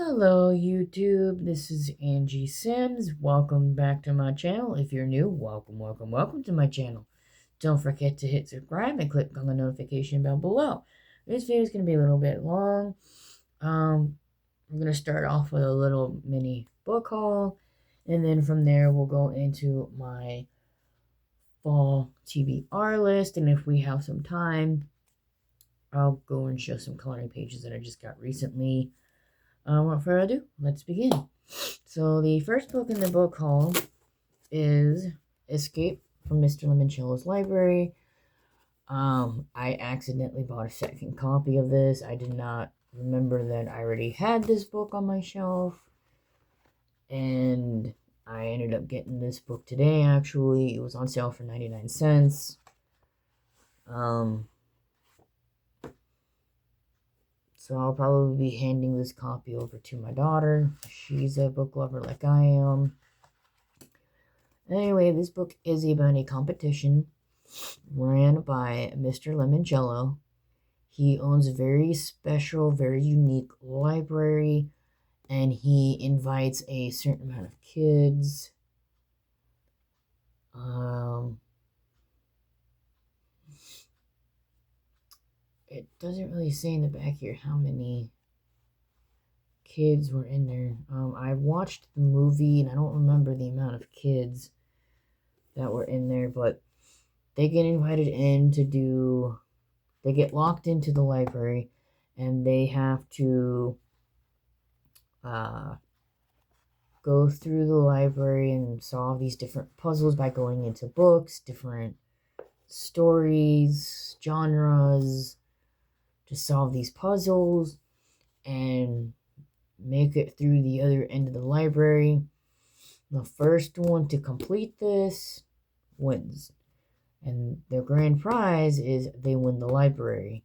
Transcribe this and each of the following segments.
Hello YouTube, this is Angie Sims. Welcome back to my channel. If you're new, welcome to my channel. Don't forget to hit subscribe and click on the notification bell below. This video is going to be a little bit long. We're going to start off with a little mini book haul, and then from there we'll go into my Fall TBR list, and if we have some time, I'll go and show some coloring pages that I just got recently. Without further ado, let's begin. So the first book in the book haul is Escape from Mr. Limoncello's Library. I accidentally bought a second copy of this. I did not remember that I already had this book on my shelf, and I ended up getting this book today. Actually, it was on sale for 99 cents. So I'll probably be handing this copy over to my daughter. She's a book lover like I am. Anyway, this book is about a competition ran by Mr. Limoncello. He owns a very special, very unique library, and he invites a certain amount of kids. It doesn't really say in the back here how many kids were in there. I watched the movie, and I don't remember the amount of kids that were in there, but they get invited in to they get locked into the library, and they have to go through the library and solve these different puzzles by going into books, different stories, genres, to solve these puzzles and make it through the other end of the library. The first one to complete this wins. And the grand prize is they win the library.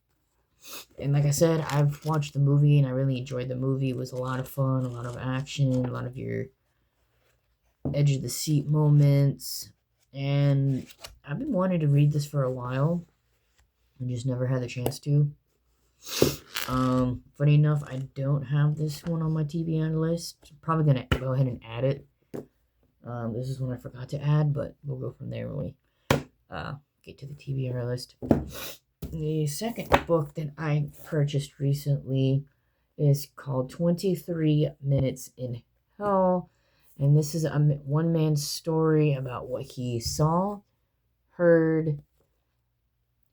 And like I said, I've watched the movie and I really enjoyed the movie. It was a lot of fun, a lot of action, a lot of your edge of the seat moments. And I've been wanting to read this for a while and just never had the chance to. Funny enough, I don't have this one on my TBR list. I'm probably gonna go ahead and add it. This is one I forgot to add, but we'll go from there when we get to the TBR list. The second book that I purchased recently is called 23 Minutes in Hell, and this is a one-man story about what he saw, heard,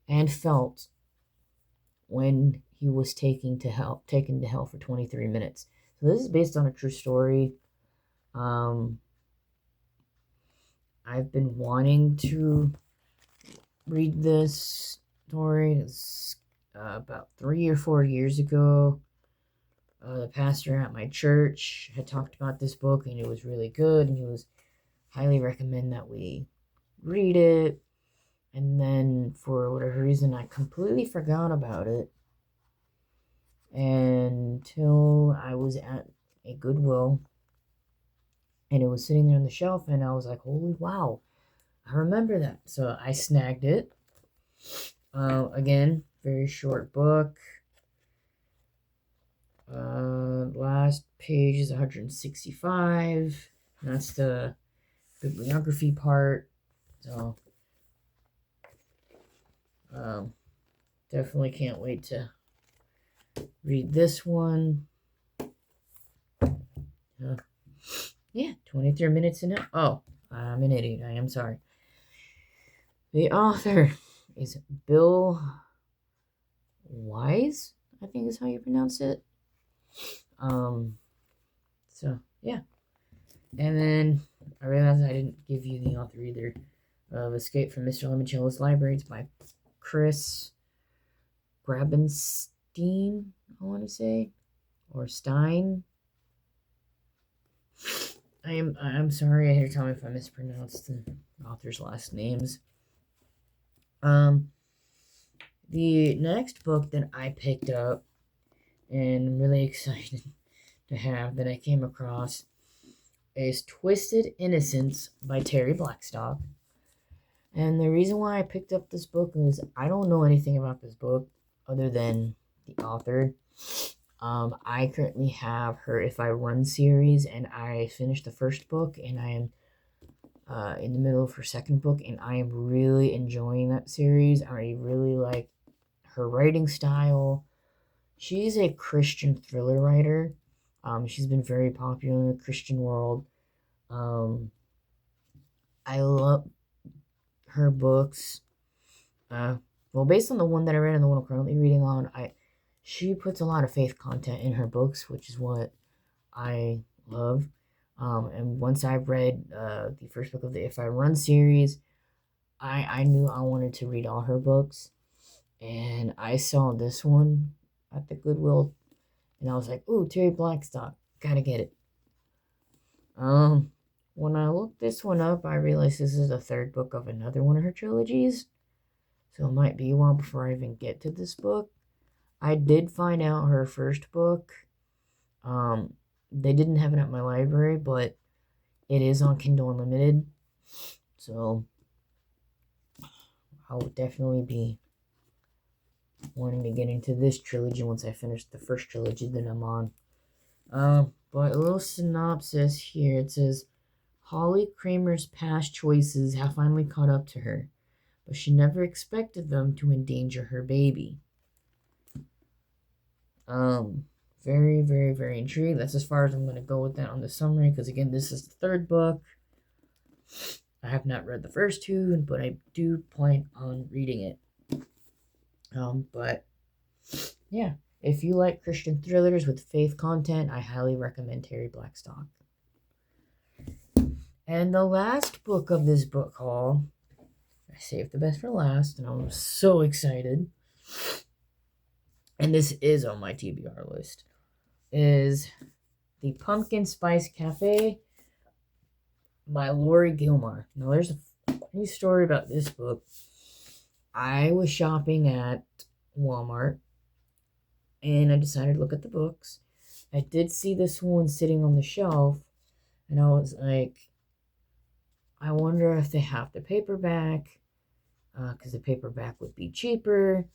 and felt when he was taken to hell for 23 minutes. So this is based on a true story. I've been wanting to read this story. It's about 3 or 4 years ago. The pastor at my church had talked about this book, and it was really good, and he was highly recommend that we read it. And then, for whatever reason, I completely forgot about it until I was at a Goodwill, and it was sitting there on the shelf, and I was like, holy wow, I remember that. So I snagged it. Again, very short book. Last page is 165. That's the bibliography part. So definitely can't wait to read this one. Yeah, 23 minutes in it. Oh, I'm an idiot. I am sorry. The author is Bill Wise, I think is how you pronounce it. So yeah. And then I realized I didn't give you the author either of Escape from Mr. Limoncello's Library. It's by Chris Grabenstein, I want to say, or Stein. I'm sorry. I had to tell me if I mispronounced the author's last names. The next book that I picked up and I'm really excited to have that I came across is Twisted Innocence by Terry Blackstock. And the reason why I picked up this book is I don't know anything about this book other than the author. I currently have her If I Run series, and I finished the first book, and I am in the middle of her second book, and I am really enjoying that series. I really like her writing style. She's a Christian thriller writer. She's been very popular in the Christian world. Um, I love her books. Well, based on the one that I read and the one I'm currently reading on, she puts a lot of faith content in her books, which is what I love. And once I read the first book of the If I Run series, I knew I wanted to read all her books. And I saw this one at the Goodwill, and I was like, ooh, Terry Blackstock, gotta get it. When I looked this one up, I realized this is the third book of another one of her trilogies. So it might be a while before I even get to this book. I did find out her first book. They didn't have it at my library, but it is on Kindle Unlimited. So I will definitely be wanting to get into this trilogy once I finish the first trilogy that I'm on. But a little synopsis here. It says, Holly Kramer's past choices have finally caught up to her, but she never expected them to endanger her baby. Very, very, very intrigued. That's as far as I'm going to go with that on the summary, because again, this is the third book. I have not read the first two, but I do plan on reading it. But yeah, if you like Christian thrillers with faith content, I highly recommend Terry Blackstock. And the last book of this book haul, I saved the best for last, and I'm so excited. And this is on my TBR list, is The Pumpkin Spice Cafe by Lori Gilmore. Now, there's a funny story about this book. I was shopping at Walmart, and I decided to look at the books. I did see this one sitting on the shelf, and I was like, I wonder if they have the paperback, because the paperback would be cheaper.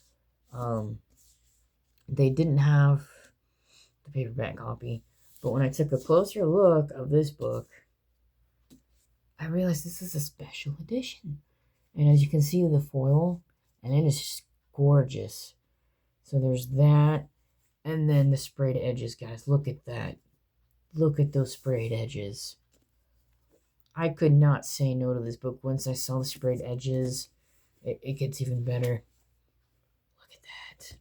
They didn't have the paperback copy, but when I took a closer look of this book, I realized this is a special edition. And as you can see, the foil, and it is just gorgeous. So there's that, and then the sprayed edges, guys. Look at that. Look at those sprayed edges. I could not say no to this book once I saw the sprayed edges. It gets even better. Look at that.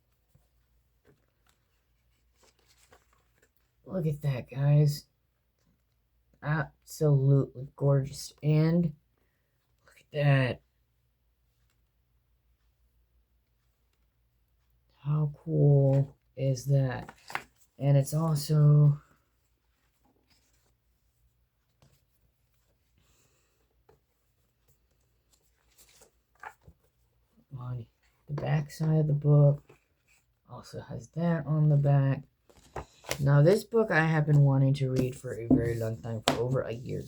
Look at that, guys. Absolutely gorgeous. And look at that. How cool is that? And it's also on the back side of the book. Also has that on the back. Now, this book I have been wanting to read for a very long time, for over a year.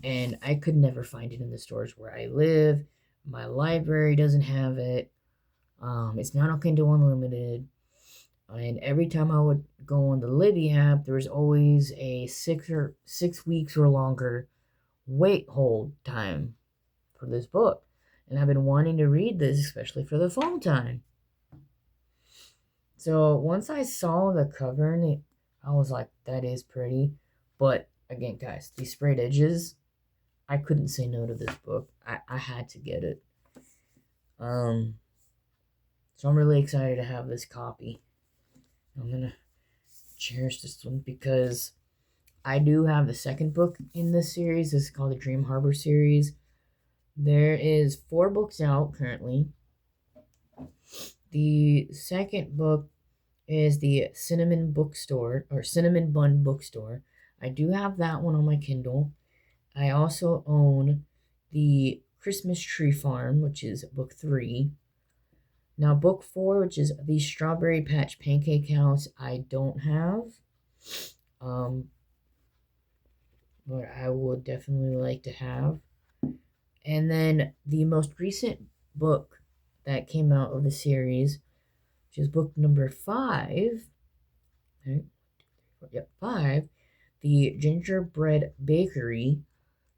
And I could never find it in the stores where I live. My library doesn't have it. It's not on Kindle Unlimited. And every time I would go on the Libby app, there was always a 6 weeks or longer wait hold time for this book. And I've been wanting to read this, especially for the fall time. So once I saw the cover, and I was like, that is pretty. But again, guys, these sprayed edges, I couldn't say no to this book. I had to get it. So I'm really excited to have this copy. I'm going to cherish this one because I do have the second book in this series. This is called the Dream Harbor series. There is 4 books out currently. The second book is the Cinnamon Bookstore, or Cinnamon Bun Bookstore. I do have that one on my Kindle. I also own the Christmas Tree Farm, which is book 3. Now, book 4, which is the Strawberry Patch Pancake House, I don't have. But I would definitely like to have. And then the most recent book that came out of the series, which is book number 5, Okay. Yep, 5. The Gingerbread Bakery.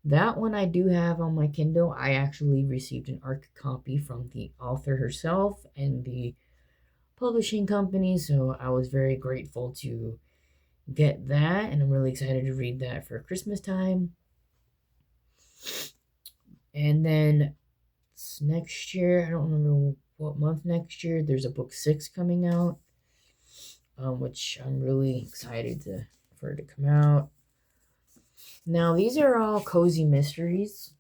That one I do have on my Kindle. I actually received an ARC copy from the author herself and the publishing company, so I was very grateful to get that, and I'm really excited to read that for Christmas time. And then next year, I don't remember what month next year, there's a book 6 coming out, which I'm really excited for it to come out. Now, these are all cozy mysteries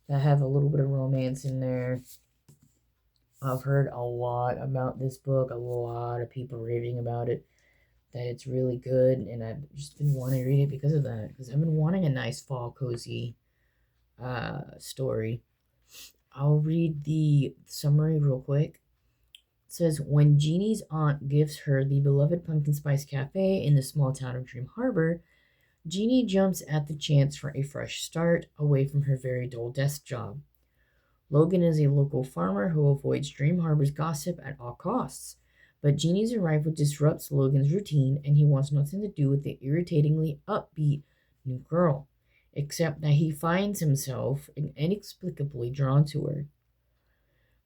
that have a little bit of romance in there. I've heard a lot about this book, a lot of people raving about it, that it's really good, and I've just been wanting to read it because of that, because I've been wanting a nice fall cozy story. I'll read the summary real quick. It says, when Jeannie's aunt gives her the beloved pumpkin spice cafe in the small town of Dream Harbor, Jeannie jumps at the chance for a fresh start away from her very dull desk job. Logan is a local farmer who avoids Dream Harbor's gossip at all costs, but Jeannie's arrival disrupts Logan's routine and he wants nothing to do with the irritatingly upbeat new girl, except that he finds himself inexplicably drawn to her.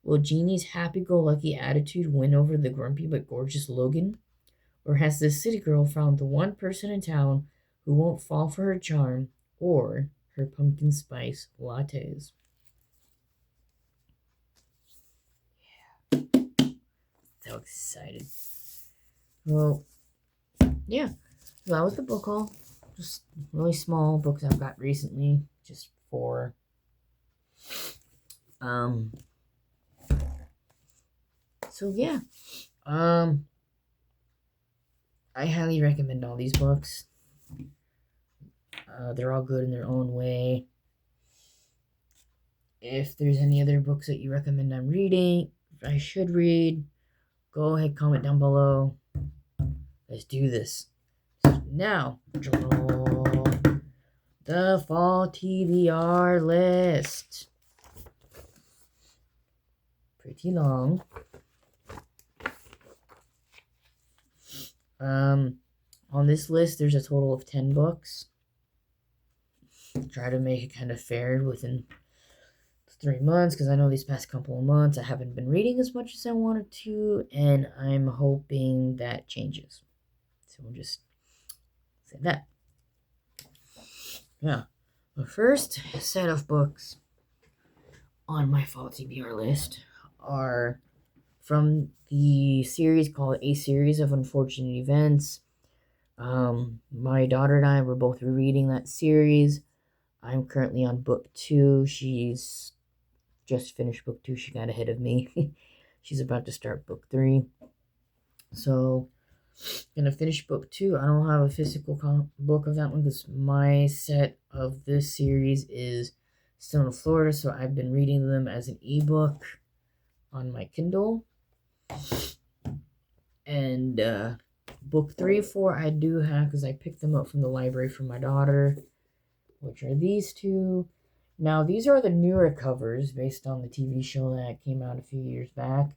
Will Jeannie's happy-go-lucky attitude win over the grumpy but gorgeous Logan? Or has this city girl found the one person in town who won't fall for her charm or her pumpkin spice lattes? So excited. Well, yeah. So that was the book haul. Just really small books I've got recently. Just 4. So yeah. I highly recommend all these books. They're all good in their own way. If there's any other books that you recommend I'm reading, I should read, go ahead, comment down below. Let's do this. So now, draw the Fall TBR list. Pretty long. On this list, there's a total of 10 books. Try to make it kind of fair within 3 months, because I know these past couple of months I haven't been reading as much as I wanted to, and I'm hoping that changes. So we'll just say that. Yeah. The first set of books on my Fall TBR list are from the series called A Series of Unfortunate Events. My daughter and I were both rereading that series. I'm currently on book 2. She's just finished book 2. She got ahead of me. She's about to start book 3. So, gonna finish book 2. I don't have a physical book of that one because my set of this series is still in Florida, so I've been reading them as an ebook on my Kindle. And book 3 and 4 I do have because I picked them up from the library for my daughter, which are these 2. Now, these are the newer covers based on the TV show that came out a few years back.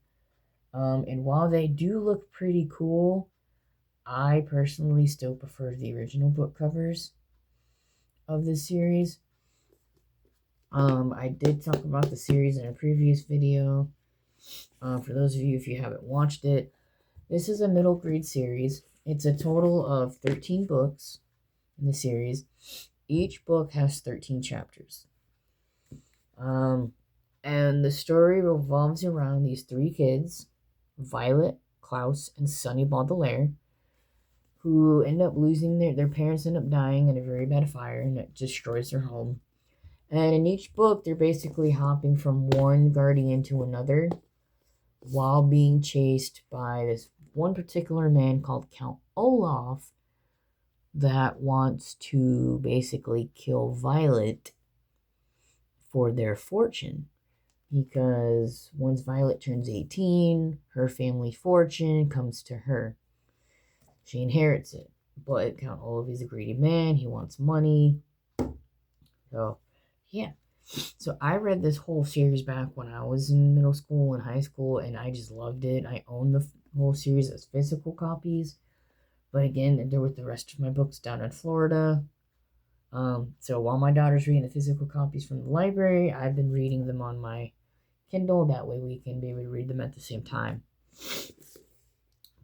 And while they do look pretty cool, I personally still prefer the original book covers of this series. I did talk about the series in a previous video. For those of you, if you haven't watched it, this is a middle grade series. It's a total of 13 books in the series. Each book has 13 chapters. And the story revolves around these 3 kids, Violet, Klaus, and Sonny Baudelaire, who end up losing their parents end up dying in a very bad fire, and it destroys their home. And in each book, they're basically hopping from one guardian to another while being chased by this one particular man called Count Olaf that wants to basically kill Violet for their fortune. Because once Violet turns 18, her family fortune comes to her. She inherits it. But Count Olaf is a greedy man. He wants money. So, yeah. So I read this whole series back when I was in middle school and high school, and I just loved it. I own whole series as physical copies. But again, they're with the rest of my books down in Florida. So while my daughter's reading the physical copies from the library, I've been reading them on my Kindle. That way we can be able to read them at the same time.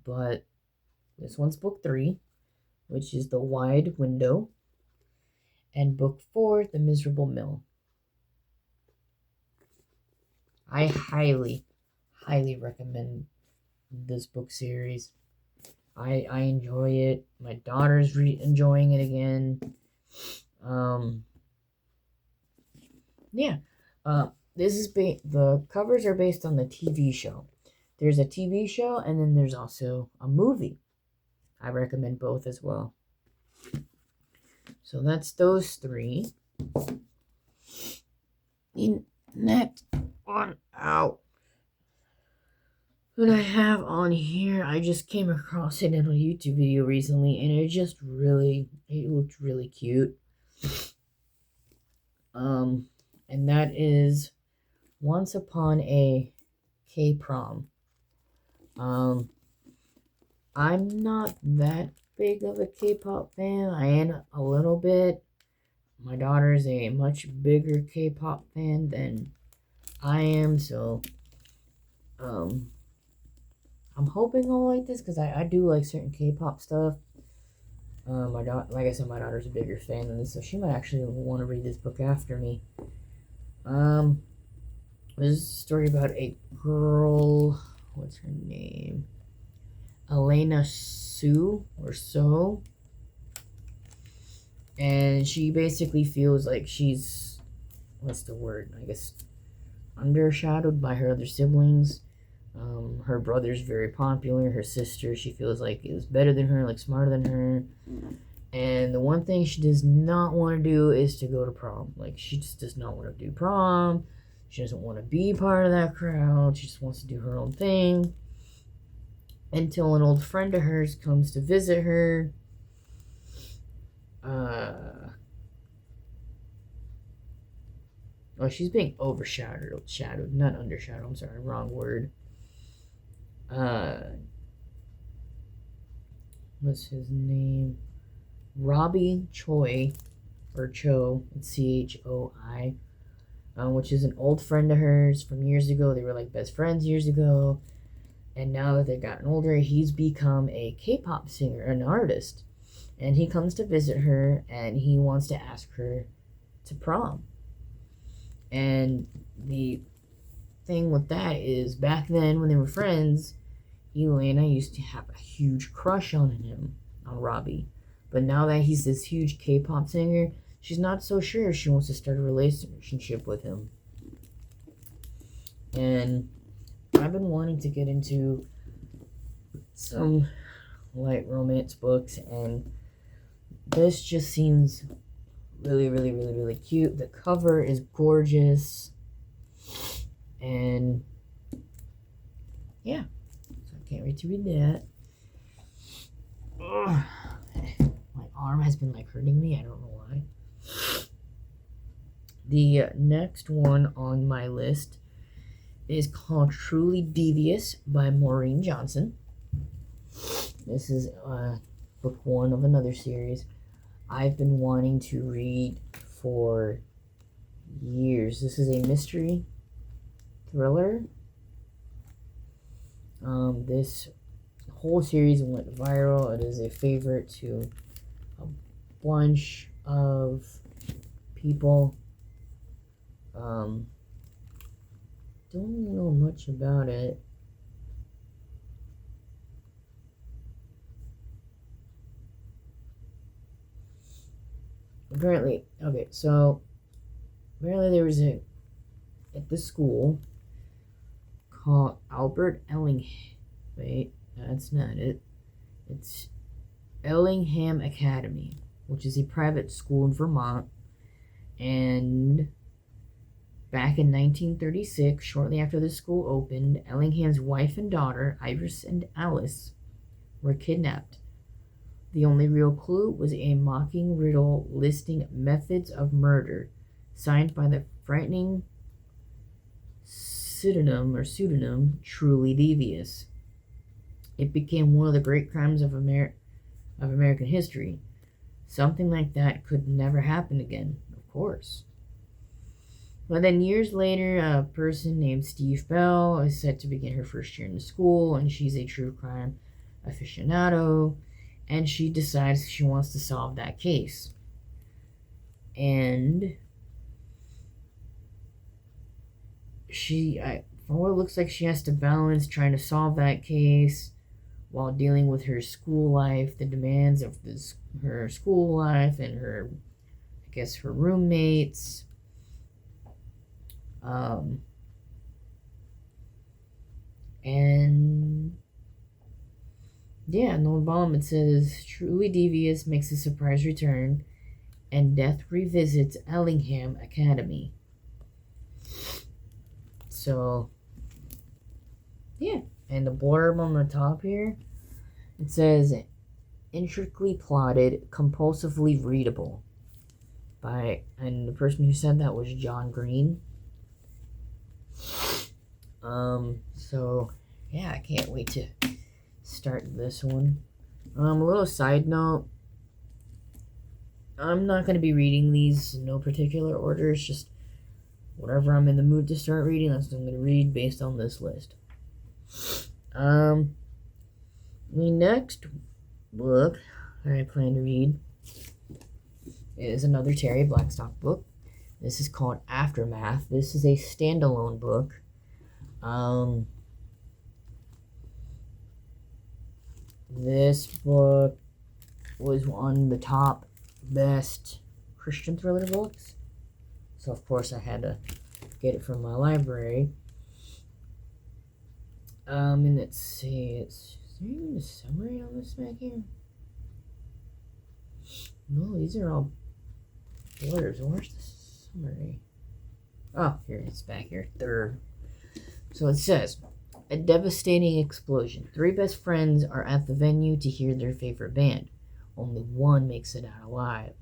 But this one's book 3, which is The Wide Window, and book 4, The Miserable Mill. I highly, highly recommend this book series. I enjoy it. My daughter's enjoying it again. Yeah. This is the covers are based on the TV show. There's a TV show, and then there's also a movie. I recommend both as well. So that's those 3. The next one out that I have on here, I just came across it in a YouTube video recently, and it looked really cute. And that is Once Upon a K-Prom. I'm not that big of a K-pop fan. I am a little bit. My daughter is a much bigger K-pop fan than I am, so I'm hoping I'll like this, because I do like certain K-pop stuff. Like I said, my daughter's a bigger fan than this, so she might actually want to read this book after me. This is a story about a girl. What's her name? Elena Sue or So. And she basically feels like she's, what's the word? I guess undershadowed by her other siblings. Her brother's very popular. Her sister, she feels like, is better than her, like smarter than her. And the one thing she does not want to do is to go to prom. Like, she just does not want to do prom. She doesn't want to be part of that crowd. She just wants to do her own thing. Until an old friend of hers comes to visit her. She's being overshadowed. Not undershadowed. I'm sorry, wrong word. What's his name? Robbie Choi, or Cho, it's CHOI, which is an old friend of hers from years ago. They were like best friends years ago, and now that they've gotten older, he's become a K-pop singer, an artist, and he comes to visit her, and he wants to ask her to prom. And the thing with that is, back then when they were friends, Elena used to have a huge crush on him, on Robbie. But now that he's this huge K-pop singer, she's not so sure if she wants to start a relationship with him. And I've been wanting to get into some light romance books, and this just seems really, really, really, really cute. The cover is gorgeous. And yeah, so I can't wait to read that. Ugh. My arm has been like hurting me. I don't know why. The next one on my list is called Truly Devious by Maureen Johnson. This is book 1 of another series I've been wanting to read for years. This is a mystery thriller. This whole series went viral. It is a favorite to a bunch of people. Don't know much about it. Apparently there was at the school called Albert Elling. Wait, that's not it. It's Ellingham Academy, which is a private school in Vermont. And back in 1936, shortly after the school opened, Ellingham's wife and daughter, Iris and Alice, were kidnapped. The only real clue was a mocking riddle listing methods of murder, signed by the frightening pseudonym Truly Devious. It became one of the great crimes of American history. Something like that could never happen again, of course. But then years later, a person named Steve Bell is set to begin her first year in the school, and she's a true crime aficionado, and she decides she wants to solve that case. And from what it looks like, she has to balance trying to solve that case while dealing with her school life, the demands of her school life, and her roommates. And yeah, in the bottom it says, truly devious makes a surprise return, and death revisits Ellingham Academy. So, yeah. And the blurb on the top here, it says, intricately plotted, compulsively readable. And the person who said that was John Green. So, yeah, I can't wait to start this one. A little side note, I'm not going to be reading these in no particular order. It's just whatever I'm in the mood to start reading, that's what I'm going to read based on this list. The next book that I plan to read is another Terry Blackstock book. This is called Aftermath. This is a standalone book. This book was on the top best Christian thriller books. So, of course, I had to get it from my library. And let's see, is there even a summary on this back here? No, these are all blurbs. Where's the summary? Oh, here it's back here. Third. So it says, a devastating explosion. 3 best friends are at the venue to hear their favorite band. Only one makes it out alive.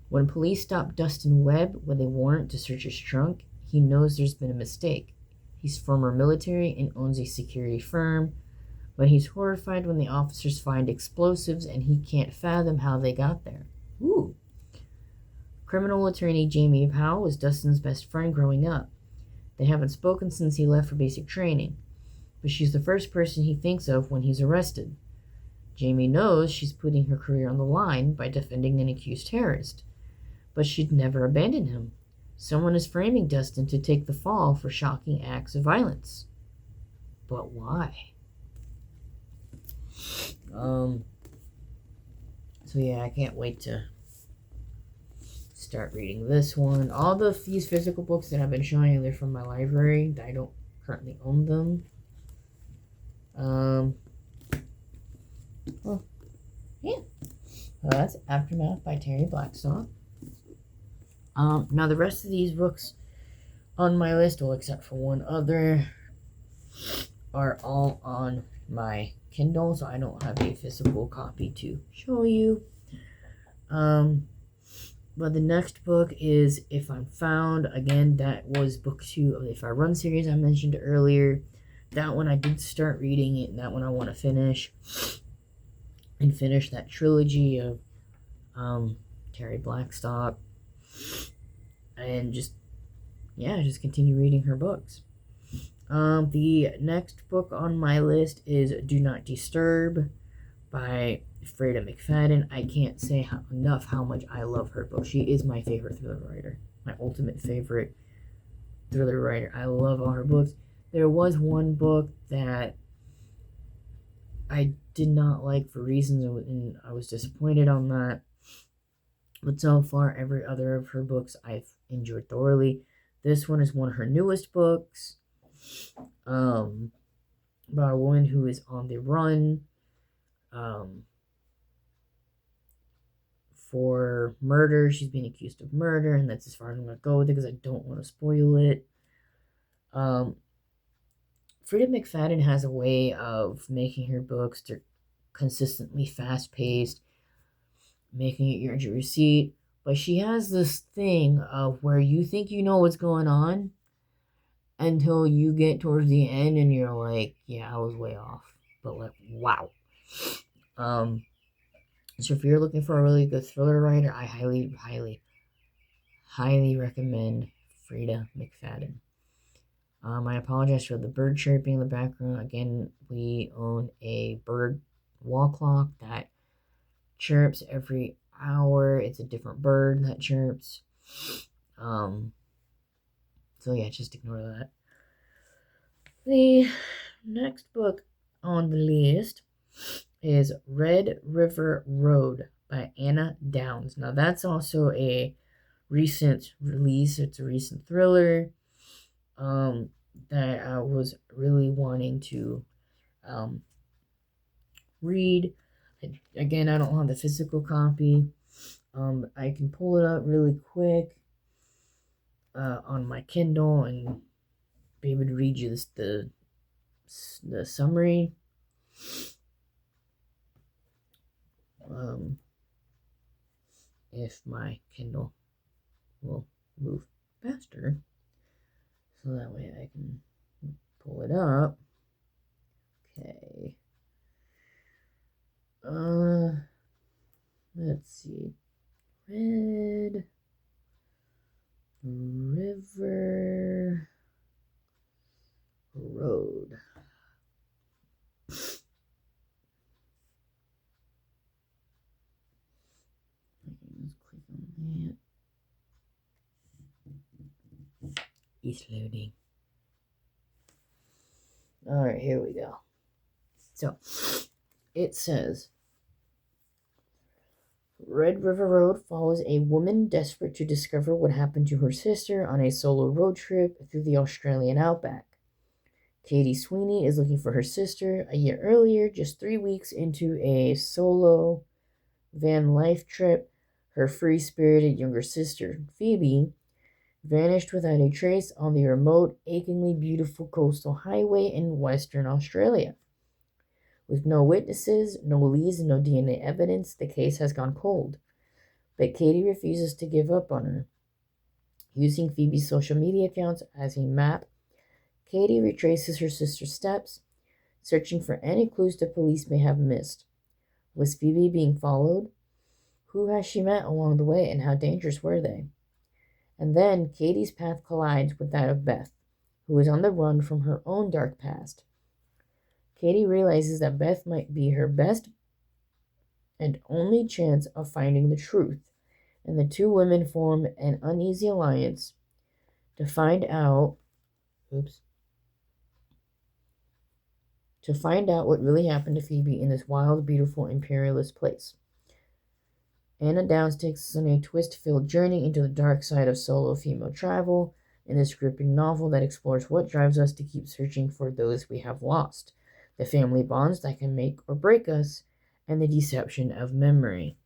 When police stop Dustin Webb with a warrant to search his trunk, he knows there's been a mistake. He's former military and owns a security firm, but he's horrified when the officers find explosives and he can't fathom how they got there. Ooh. Criminal attorney Jamie Powell was Dustin's best friend growing up. They haven't spoken since he left for basic training, but she's the first person he thinks of when he's arrested. Jamie knows she's putting her career on the line by defending an accused terrorist, but she'd never abandon him. Someone is framing Dustin to take the fall for shocking acts of violence. But why? So yeah, I can't wait to start reading this one. All these physical books that I've been showing you, they're from my library. I don't currently own them. Well, yeah. That's Aftermath by Terry Blackstock. Now the rest of these books on my list, well, except for one other, are all on my Kindle, so I don't have a physical copy to show you. But the next book is If I'm Found. Again, that was book 2 of the If I Run series I mentioned earlier. That one I did start reading it, and that one I want to finish. And finish that trilogy of Terry Blackstock. And just continue reading her books. The next book on my list is Do Not Disturb by Freda McFadden. I can't say enough how much I love her book. She is my favorite thriller writer. My ultimate favorite thriller writer. I love all her books. There was one book that I did not like for reasons, and I was disappointed on that. But so far, every other of her books I've enjoyed thoroughly. This one is one of her newest books. About a woman who is on the run for murder. She's being accused of murder, and that's as far as I'm going to go with it because I don't want to spoil it. Freda McFadden has a way of making her books consistently fast-paced, making it your edge of your seat, but she has this thing of where you think you know what's going on, until you get towards the end and you're like, yeah, I was way off. But like, wow. So if you're looking for a really good thriller writer, I highly recommend Frida McFadden. I apologize for the bird chirping in the background. Again, we own a bird wall clock that chirps every hour. It's a different bird that chirps. So yeah, just ignore that. The next book on the list is Red River Road by Anna Downs. Now that's also a recent release. It's a recent thriller that I was really wanting to read. Again, I don't have the physical copy. I can pull it up really quick on my Kindle and be able to read you the summary. If my Kindle will move faster, so that way I can pull it up. Okay. Let's see. Red River Road. Let's click on that. It's loading. Alright, here we go. So, it says, Red River Road follows a woman desperate to discover what happened to her sister on a solo road trip through the Australian outback. Katie Sweeney is looking for her sister. A year earlier, just 3 weeks into a solo van life trip, her free-spirited younger sister, Phoebe, vanished without a trace on the remote, achingly beautiful coastal highway in Western Australia. With no witnesses, no leads, and no DNA evidence, the case has gone cold. But Katie refuses to give up on her. Using Phoebe's social media accounts as a map, Katie retraces her sister's steps, searching for any clues the police may have missed. Was Phoebe being followed? Who has she met along the way, and how dangerous were they? And then Katie's path collides with that of Beth, who is on the run from her own dark past. Katie realizes that Beth might be her best and only chance of finding the truth, and the two women form an uneasy alliance to find out what really happened to Phoebe in this wild, beautiful, imperialist place. Anna Downs takes us on a twist-filled journey into the dark side of solo female travel in this gripping novel that explores what drives us to keep searching for those we have lost, the family bonds that can make or break us, and the deception of memory.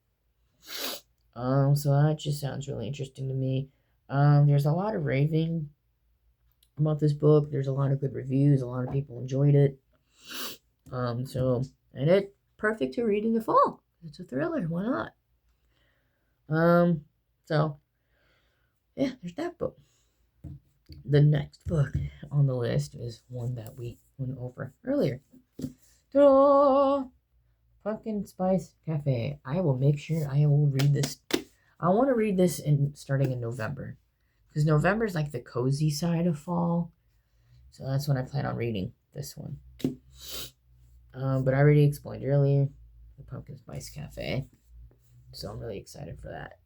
So that just sounds really interesting to me. There's a lot of raving about this book. There's a lot of good reviews. A lot of people enjoyed it. And it's perfect to read in the fall. It's a thriller. Why not? So yeah, there's that book. The next book on the list is one that we went over earlier. Pumpkin Spice Cafe. I will make sure I will read this. I want to read this starting in November, because November is like the cozy side of fall. So that's when I plan on reading this one. But I already explained earlier the Pumpkin Spice Cafe, so I'm really excited for that.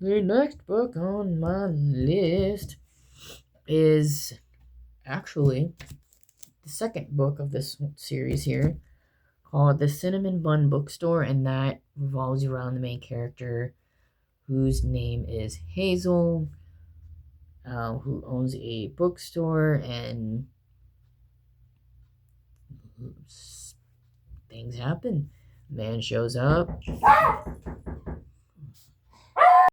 The next book on my list is actually the second book of this series here, called The Cinnamon Bun Bookstore, and that revolves around the main character, whose name is Hazel, who owns a bookstore, and things happen. Man shows up,